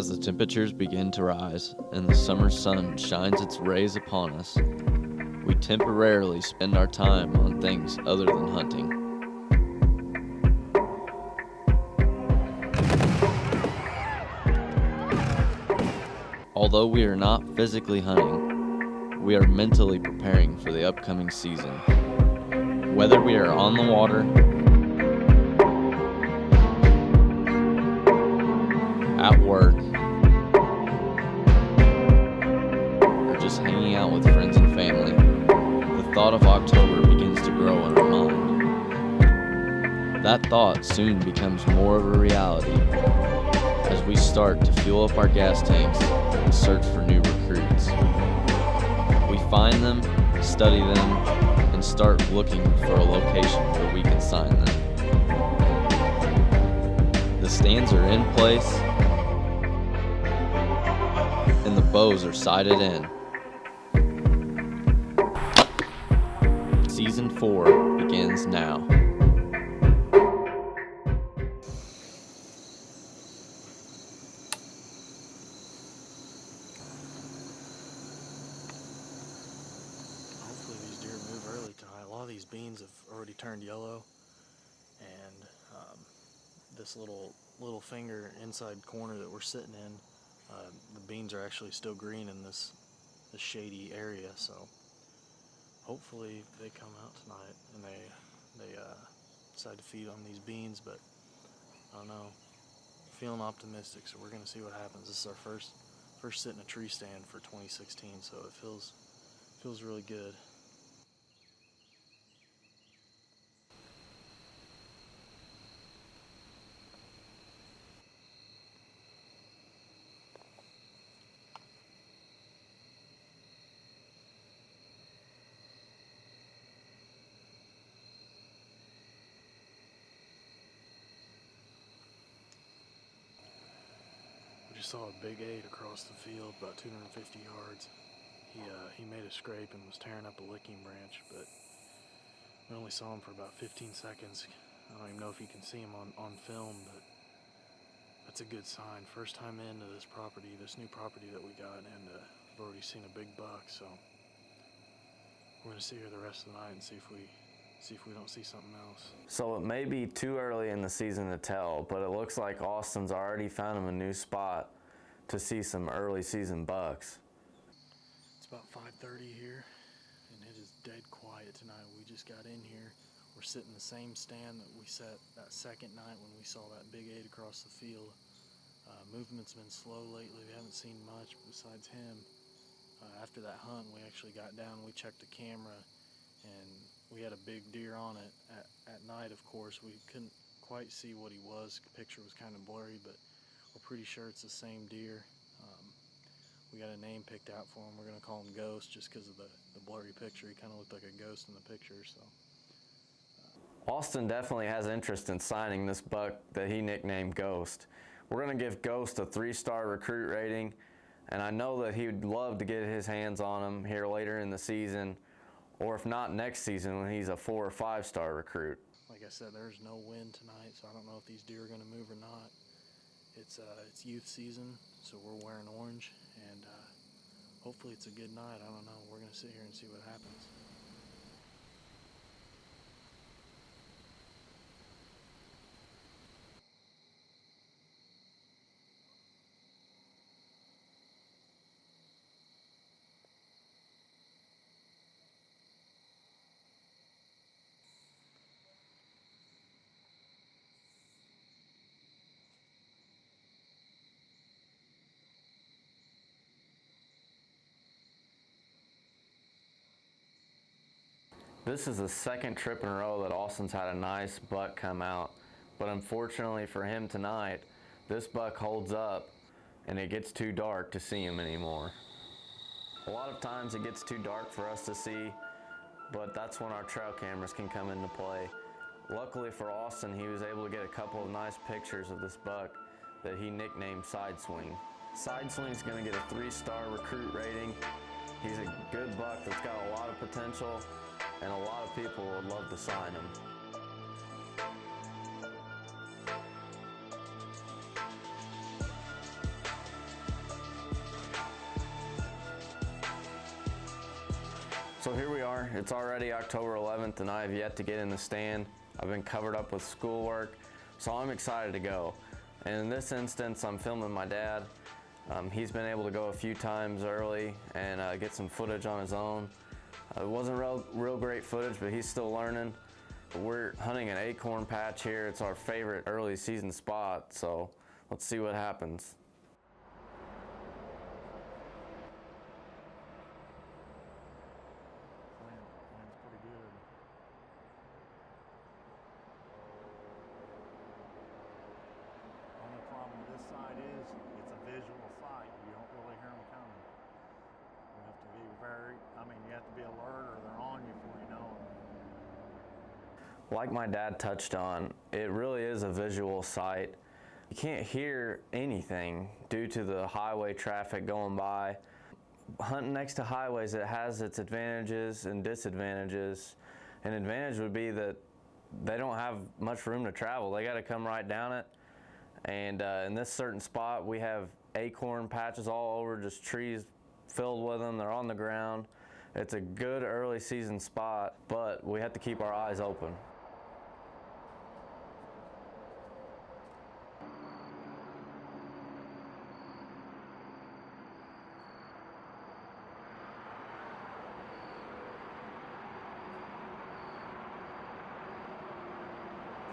As the temperatures begin to rise and the summer sun shines its rays upon us, we temporarily spend our time on things other than hunting. Although we are not physically hunting, we are mentally preparing for the upcoming season. Whether we are on the water, at work, or just hanging out with friends and family, the thought of October begins to grow in our mind. That thought soon becomes more of a reality as we start to fuel up our gas tanks and search for new recruits. We find them, study them, and start looking for a location where we can sign them. The stands are in place, and the bows are sighted in. Season 4 begins now. Hopefully these deer move early tonight. A lot of these beans have already turned yellow, and this little finger inside corner that we're sitting in, the beans are actually still green in this shady area. So hopefully they come out tonight and they decide to feed on these beans. But I don't know, feeling optimistic. So we're gonna see what happens. This is our first sit in a tree stand for 2016, so it feels really good. We just saw a big 8 across the field, about 250 yards. He made a scrape and was tearing up a licking branch, but we only saw him for about 15 seconds. I don't even know if you can see him on film, but that's a good sign. First time into this property, this new property that we got, and I've already seen a big buck, so we're gonna sit here the rest of the night and see if we don't see something else. So it may be too early in the season to tell, but it looks like Austin's already found him a new spot to see some early season bucks. It's about 5:30 here, and it is dead quiet tonight. We just got in here. We're sitting in the same stand that we sat that second night when we saw that big 8 across the field. Movement's been slow lately. We haven't seen much besides him. After that hunt, we actually got down, we checked the camera, and we had a big deer on it. At night, of course, we couldn't quite see what he was. The picture was kind of blurry, but we're pretty sure it's the same deer. We got a name picked out for him. We're going to call him Ghost just because of the blurry picture. He kind of looked like a ghost in the picture. So Austin definitely has interest in signing this buck that he nicknamed Ghost. We're going to give Ghost a 3-star recruit rating, and I know that he would love to get his hands on him here later in the season, or if not next season when he's a 4 or 5-star recruit. like I said, there's no wind tonight, so I don't know if these deer are going to move or not. It's youth season, so we're wearing orange, and hopefully it's a good night. I don't know. We're going to sit here and see what happens. This is the second trip in a row that Austin's had a nice buck come out, but unfortunately for him tonight, this buck holds up and it gets too dark to see him anymore. A lot of times it gets too dark for us to see, but that's when our trail cameras can come into play. Luckily for Austin, he was able to get a couple of nice pictures of this buck that he nicknamed Side Swing. Side Swing's gonna get a 3-star recruit rating. He's a good buck that's got a lot of potential, and a lot of people would love to sign him. So here we are. It's already October 11th and I have yet to get in the stand. I've been covered up with schoolwork, so I'm excited to go. And in this instance, I'm filming my dad. He's been able to go a few times early and get some footage on his own. It wasn't real great footage, but he's still learning. We're hunting an acorn patch here. It's our favorite early season spot, so let's see what happens. Land's pretty good. Only problem with this side is it's a visual sight. You don't really hear them coming. You have to be you have to be alert or they're on you before you know them. Like my dad touched on, it really is a visual sight. You can't hear anything due to the highway traffic going by. Hunting next to highways, it has its advantages and disadvantages. An advantage would be that they don't have much room to travel. They got to come right down it. And in this certain spot, we have acorn patches all over, just trees filled with them. They're on the ground. It's a good early season spot, but we have to keep our eyes open.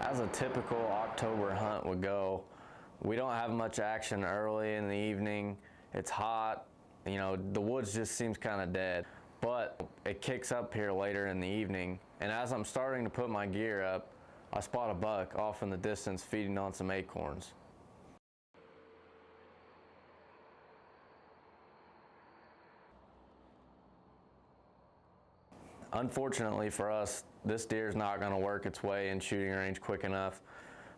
As a typical October hunt would go, we don't have much action early in the evening. It's hot, you know, the woods just seems kind of dead. But it kicks up here later in the evening, and as I'm starting to put my gear up, I spot a buck off in the distance feeding on some acorns. Unfortunately for us, this deer's not going to work its way in shooting range quick enough,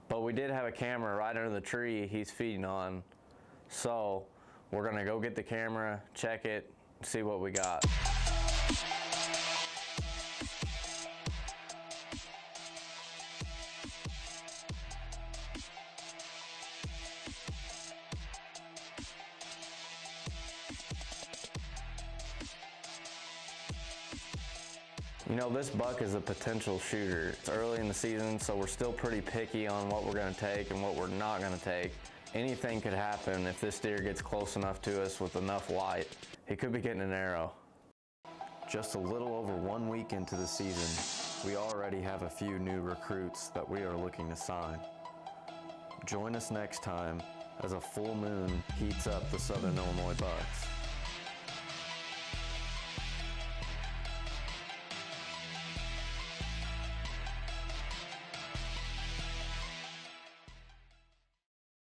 but we did have a camera right under the tree he's feeding on, so we're going to go get the camera, check it, see what we got. You know, this buck is a potential shooter. It's early in the season, so we're still pretty picky on what we're gonna take and what we're not gonna take. Anything could happen if this deer gets close enough to us with enough light. He could be getting an arrow. Just a little over 1 week into the season, we already have a few new recruits that we are looking to sign. Join us next time as a full moon heats up the Southern Illinois bucks.